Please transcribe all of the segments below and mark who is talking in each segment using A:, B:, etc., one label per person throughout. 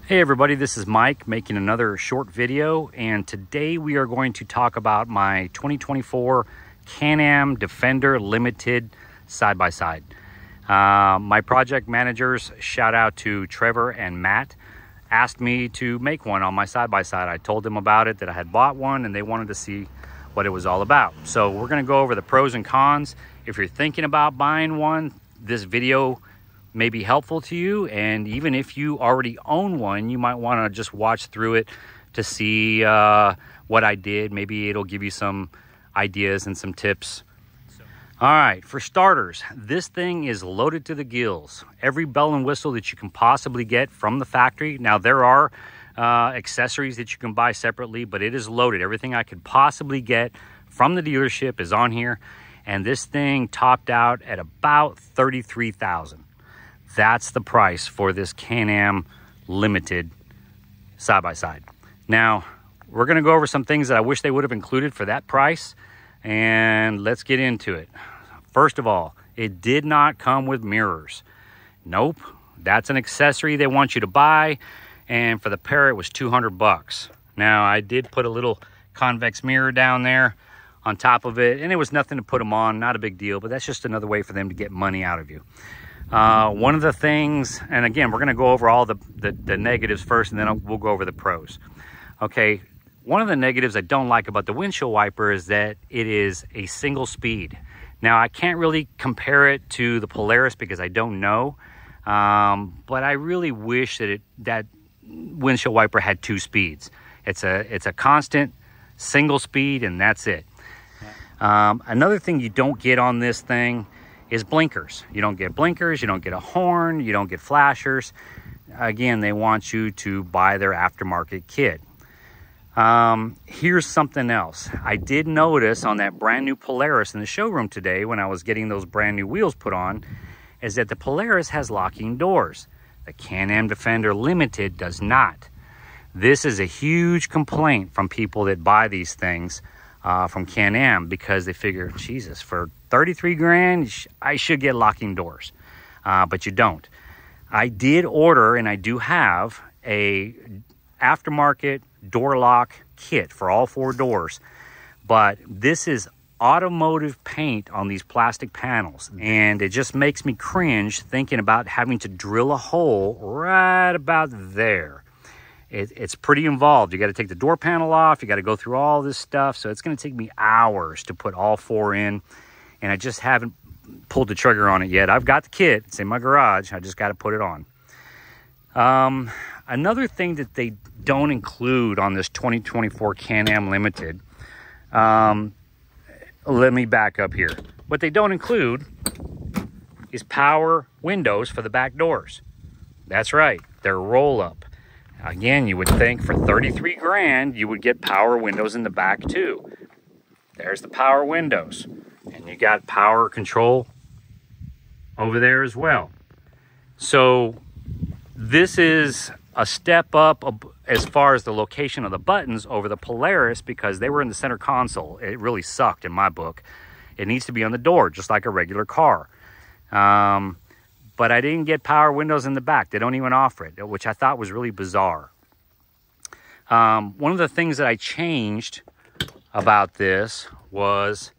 A: Hey everybody, this is Mike making another short video, and today we are going to talk about my 2024 Can-Am Defender Limited side-by-side. My project managers, shout out to Trevor and Matt, asked me to make one on my side-by-side. I told them about it, that I had bought one, and they wanted to see what it was all about. So we're going to go over the pros and cons. If you're thinking about buying one, this video may be helpful to you, and even if you already own one, you might want to just watch through it to see what I did. Maybe it'll give you some ideas and some tips. All right, for starters, this thing is loaded to the gills. Every bell and whistle that you can possibly get from the factory. Now there are accessories that you can buy separately, but it is loaded. Everything I could possibly get from the dealership is on here, and this thing topped out at about $33,000. That's the price for this Can-Am Limited side-by-side. Now, we're going to go over some things that I wish they would have included for that price, and let's get into it. First of all, it did not come with mirrors. Nope, that's an accessory they want you to buy, and for the pair it was 200 bucks. Now, I did put a little convex mirror down there on top of it, and it was nothing to put them on, not a big deal, but that's just another way for them to get money out of you. One of the things, and again, we're going to go over all the negatives first, and then we'll go over the pros. Okay, one of the negatives I don't like about the windshield wiper is that it is a single speed. Now, I can't really compare it to the Polaris because I don't know, but I really wish that that windshield wiper had two speeds. It's a constant single speed, and that's it. Another thing you don't get on this thing is blinkers. You don't get blinkers, you don't get a horn, you don't get flashers. Again, they want you to buy their aftermarket kit. Here's something else. I did notice on that brand new Polaris in the showroom today when I was getting those brand new wheels put on, is that the Polaris has locking doors. The Can-Am Defender Limited does not. This is a huge complaint from people that buy these things from Can-Am, because they figure, Jesus, for 33 grand, I should get locking doors, but you don't. I did order, and I do have a aftermarket door lock kit for all four doors, but this is automotive paint on these plastic panels, and it just makes me cringe thinking about having to drill a hole right about there. It's pretty involved. You got to take the door panel off. You got to go through all this stuff. So it's going to take me hours to put all four in. And I just haven't pulled the trigger on it yet. I've got the kit. It's in my garage. I just got to put it on. Another thing that they don't include on this 2024 Can-Am Limited. Let me back up here. What they don't include is power windows for the back doors. That's right. They're roll-up. Again, you would think for 33 grand, you would get power windows in the back too. There's the power windows. And you got power control over there as well. So this is a step up as far as the location of the buttons over the Polaris, because they were in the center console. It really sucked in my book. It needs to be on the door, just like a regular car. But I didn't get power windows in the back. They don't even offer it, which I thought was really bizarre. One of the things that I changed about this was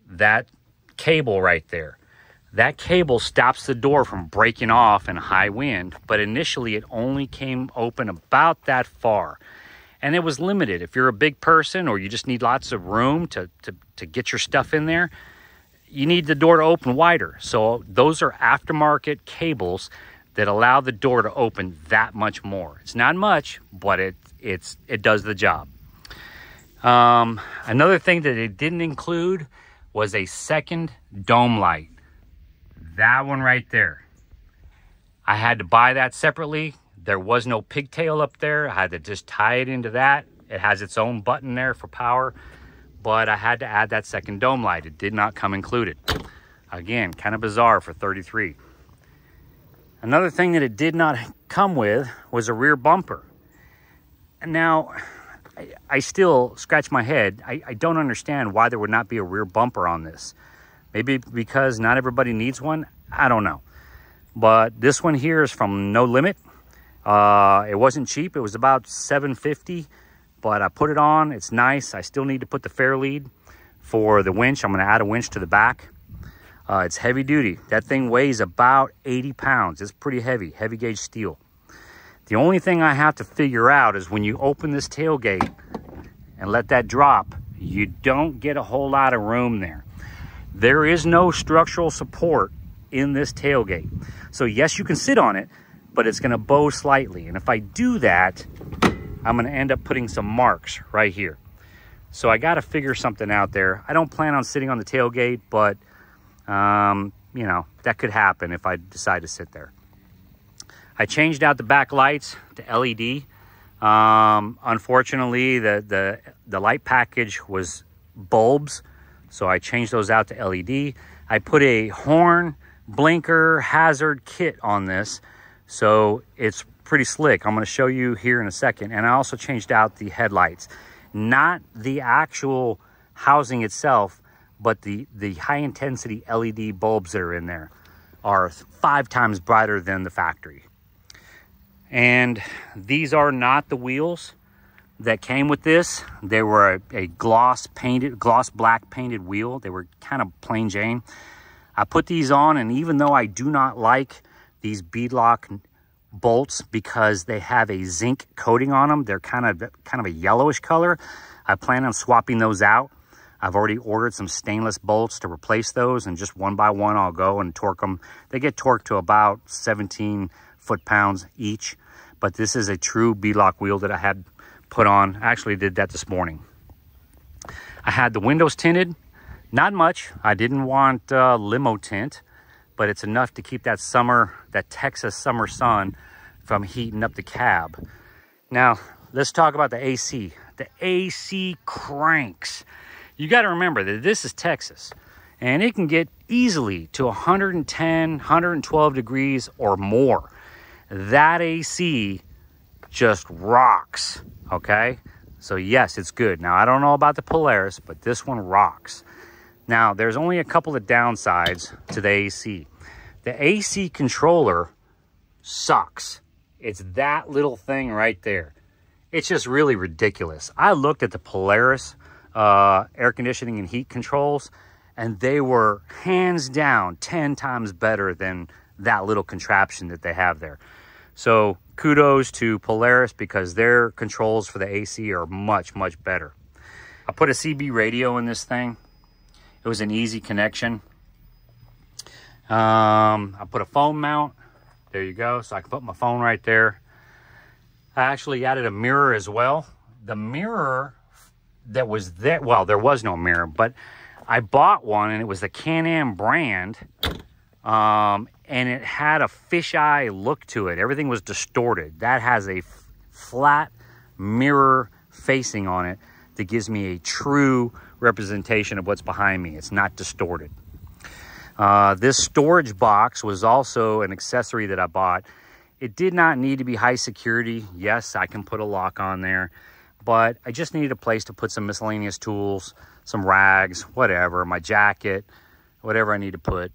A: that cable right there. That cable stops the door from breaking off in a high wind, but initially it only came open about that far. And it was limited. If you're a big person or you just need lots of room to get your stuff in there, you need the door to open wider. So those are aftermarket cables that allow the door to open that much more. It's not much, but it does the job. Another thing that it didn't include was a second dome light. That one right there. I had to buy that separately. There was no pigtail up there. I had to just tie it into that. It has its own button there for power, but I had to add that second dome light. It did not come included. Again, kind of bizarre for 33. Another thing that it did not come with was a rear bumper. And now, I still scratch my head. I don't understand why there would not be a rear bumper on this. Maybe because not everybody needs one. I don't know. But this one here is from No Limit. It wasn't cheap. It was about $750, but I put it on. It's nice. I still need to put the fair lead for the winch. I'm going to add a winch to the back. It's heavy duty. That thing weighs about 80 pounds. It's pretty heavy, heavy gauge steel. The only thing I have to figure out is when you open this tailgate and let that drop, you don't get a whole lot of room there. There is no structural support in this tailgate. So yes, you can sit on it, but it's going to bow slightly. And if I do that, I'm going to end up putting some marks right here. So I got to figure something out there. I don't plan on sitting on the tailgate, but you know, that could happen if I decide to sit there. I changed out the back lights to LED. Unfortunately, the light package was bulbs, so I changed those out to LED. I put a horn, blinker, hazard kit on this, so it's pretty slick. I'm going to show you here in a second. And I also changed out the headlights. Not the actual housing itself, but the high intensity LED bulbs that are in there are 5 times brighter than the factory. And these are not the wheels that came with this. They were a gloss black painted wheel. They were kind of plain Jane. I put these on, and even though I do not like these beadlock bolts because they have a zinc coating on them, they're kind of a yellowish color. I plan on swapping those out. I've already ordered some stainless bolts to replace those, and just one by one I'll go and torque them. They get torqued to about 17 foot-pounds each, but this is a true beadlock wheel that I had put on. I actually did that this morning. I had the windows tinted. Not much. I didn't want limo tint, but it's enough to keep that Texas summer sun from heating up the cab. Now, let's talk about the AC. The AC cranks. You got to remember that this is Texas, and it can get easily to 110, 112 degrees or more. That AC just rocks, okay? So yes, it's good. Now, I don't know about the Polaris, but this one rocks. Now, there's only a couple of downsides to the AC. The AC controller sucks. It's that little thing right there. It's just really ridiculous. I looked at the Polaris air conditioning and heat controls, and they were hands down 10 times better than that little contraption that they have there. So kudos to Polaris, because their controls for the AC are much, much better. I put a CB radio in this thing. It was an easy connection. I put a phone mount. There you go. So I can put my phone right there. I actually added a mirror as well. The mirror that was there, well, there was no mirror, but I bought one, and it was the Can-Am brand. And it had a fisheye look to it. Everything was distorted. That has a flat mirror facing on it that gives me a true representation of what's behind me. It's not distorted. This storage box was also an accessory that I bought. It did not need to be high security. Yes, I can put a lock on there, but I just needed a place to put some miscellaneous tools, some rags, whatever, my jacket, whatever I need to put.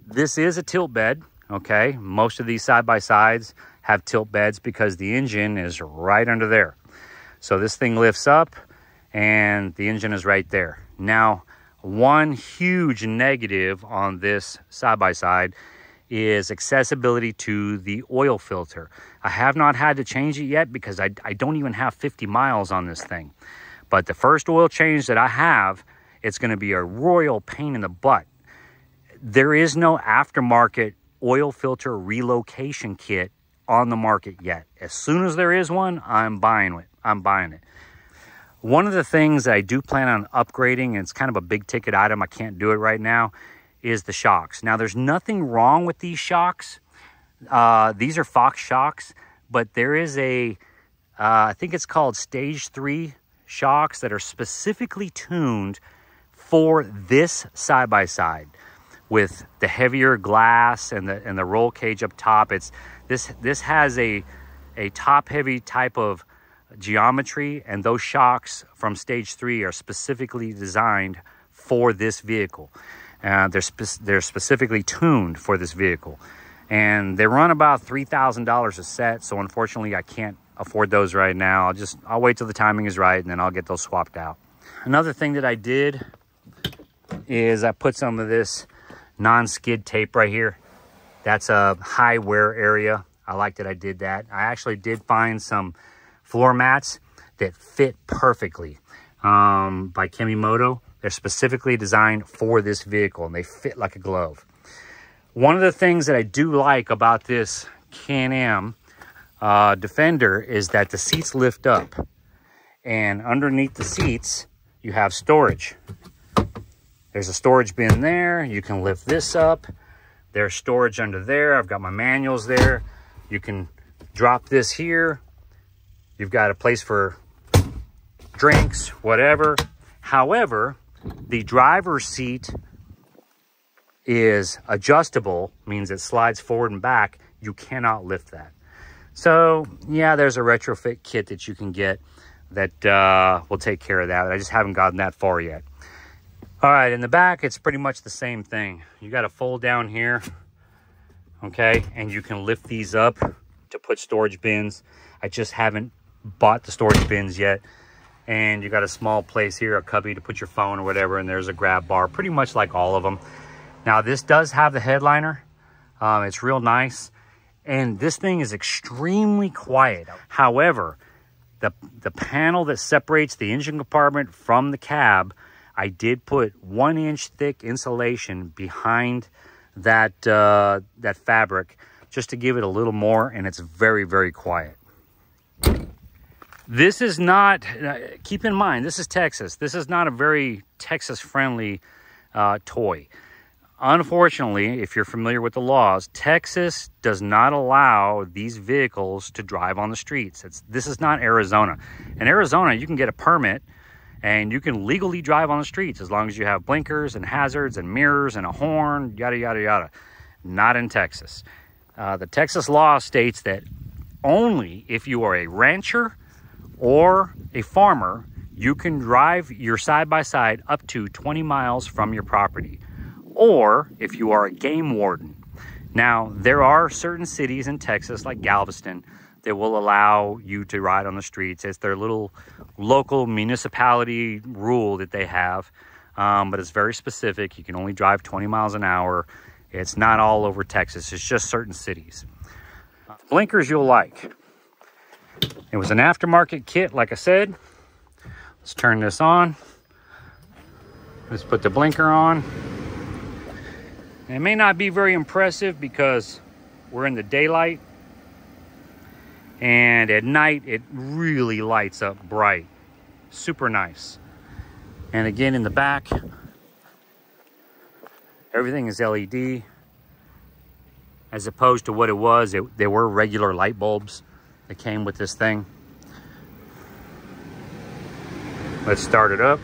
A: This is a tilt bed, okay? Most of these side-by-sides have tilt beds because the engine is right under there. So this thing lifts up, and the engine is right there. Now, one huge negative on this side-by-side is accessibility to the oil filter. I have not had to change it yet because I don't even have 50 miles on this thing. But the first oil change that I have, it's going to be a royal pain in the butt. There is no aftermarket oil filter relocation kit on the market yet. As soon as there is one, I'm buying it. One of the things that I do plan on upgrading, and it's kind of a big ticket item, I can't do it right now, is the shocks. Now, there's nothing wrong with these shocks. These are Fox shocks, but there is I think it's called Stage 3 shocks that are specifically tuned for this side-by-side with the heavier glass and the roll cage up top. This has a top-heavy type of geometry, and those shocks from Stage 3 are specifically designed for this vehicle. They're specifically tuned for this vehicle. and they run about $3,000 a set. So unfortunately I can't afford those right now. I'll wait till the timing is right, and then I'll get those swapped out. Another thing that I did is I put some of this non-skid tape right here. That's a high wear area. I like that I did that. I actually did find some floor mats that fit perfectly by Kemimoto. They're specifically designed for this vehicle, and they fit like a glove. One of the things that I do like about this Can-Am Defender is that the seats lift up, and underneath the seats you have storage. There's a storage bin there. You can lift this up. There's storage under there. I've got my manuals there. You can drop this here. You've got a place for drinks, whatever. However, the driver's seat is adjustable, means it slides forward and back. You cannot lift that. So yeah, there's a retrofit kit that you can get that will take care of that. I just haven't gotten that far yet. All right, in the back, it's pretty much the same thing. You got a fold down here, okay? And you can lift these up to put storage bins. I just haven't bought the storage bins yet. And you got a small place here, a cubby to put your phone or whatever, and there's a grab bar, pretty much like all of them. Now, this does have the headliner. It's real nice. And this thing is extremely quiet. However, the panel that separates the engine compartment from the cab, I did put 1-inch thick insulation behind that, that fabric just to give it a little more, and it's very, very quiet. This is not, keep in mind, this is Texas. This is not a very Texas-friendly toy. Unfortunately, if you're familiar with the laws, Texas does not allow these vehicles to drive on the streets. This is not Arizona. In Arizona, you can get a permit and you can legally drive on the streets as long as you have blinkers and hazards and mirrors and a horn, yada, yada, yada. Not in Texas. The Texas law states that only if you are a rancher or a farmer, you can drive your side-by-side up to 20 miles from your property. Or if you are a game warden. Now, there are certain cities in Texas, like Galveston, that will allow you to ride on the streets. It's their little local municipality rule that they have, but it's very specific. You can only drive 20 miles an hour. It's not all over Texas. It's just certain cities. Blinkers you'll like. It was an aftermarket kit, like I said. Let's turn this on. Let's put the blinker on. It may not be very impressive because we're in the daylight, and at night it really lights up bright. Super nice. And again, in the back, everything is LED as opposed to what it was. They were regular light bulbs that came with this thing. Let's start it up.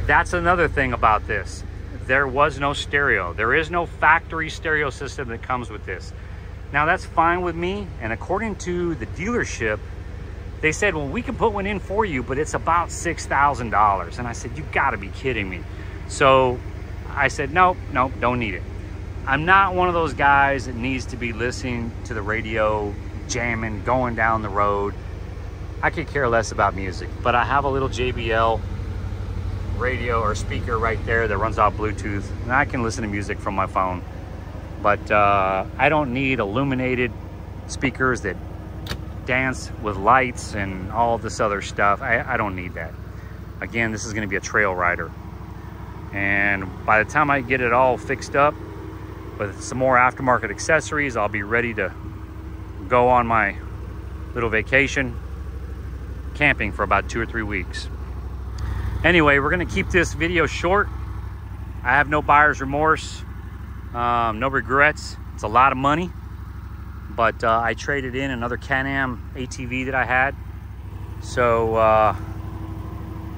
A: That's another thing about this. There was no stereo. There is no factory stereo system that comes with this. Now, that's fine with me. And according to the dealership, they said, well, we can put one in for you, but it's about $6,000. And I said, you gotta be kidding me. So I said, nope, don't need it. I'm not one of those guys that needs to be listening to the radio, jamming, going down the road. I could care less about music, but I have a little JBL radio or speaker right there that runs off Bluetooth, and I can listen to music from my phone. But I don't need illuminated speakers that dance with lights and all this other stuff. I don't need that. Again, this is going to be a trail rider, and by the time I get it all fixed up with some more aftermarket accessories, I'll be ready to go on my little vacation camping for about 2 or 3 weeks. Anyway, we're gonna keep this video short. I have no buyer's remorse, no regrets. It's a lot of money, but I traded in another Can-Am ATV that I had. So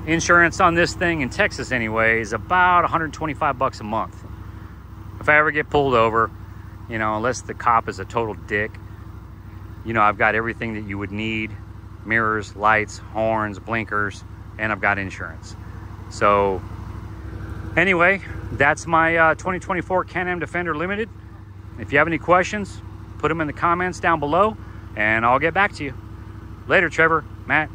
A: insurance on this thing in Texas anyway is about 125 bucks a month. If I ever get pulled over, you know, unless the cop is a total dick, you know, I've got everything that you would need: mirrors, lights, horns, blinkers, and I've got insurance. So anyway, that's my 2024 Can-Am Defender Limited. If you have any questions, put them in the comments down below, and I'll get back to you. Later, Trevor, Matt.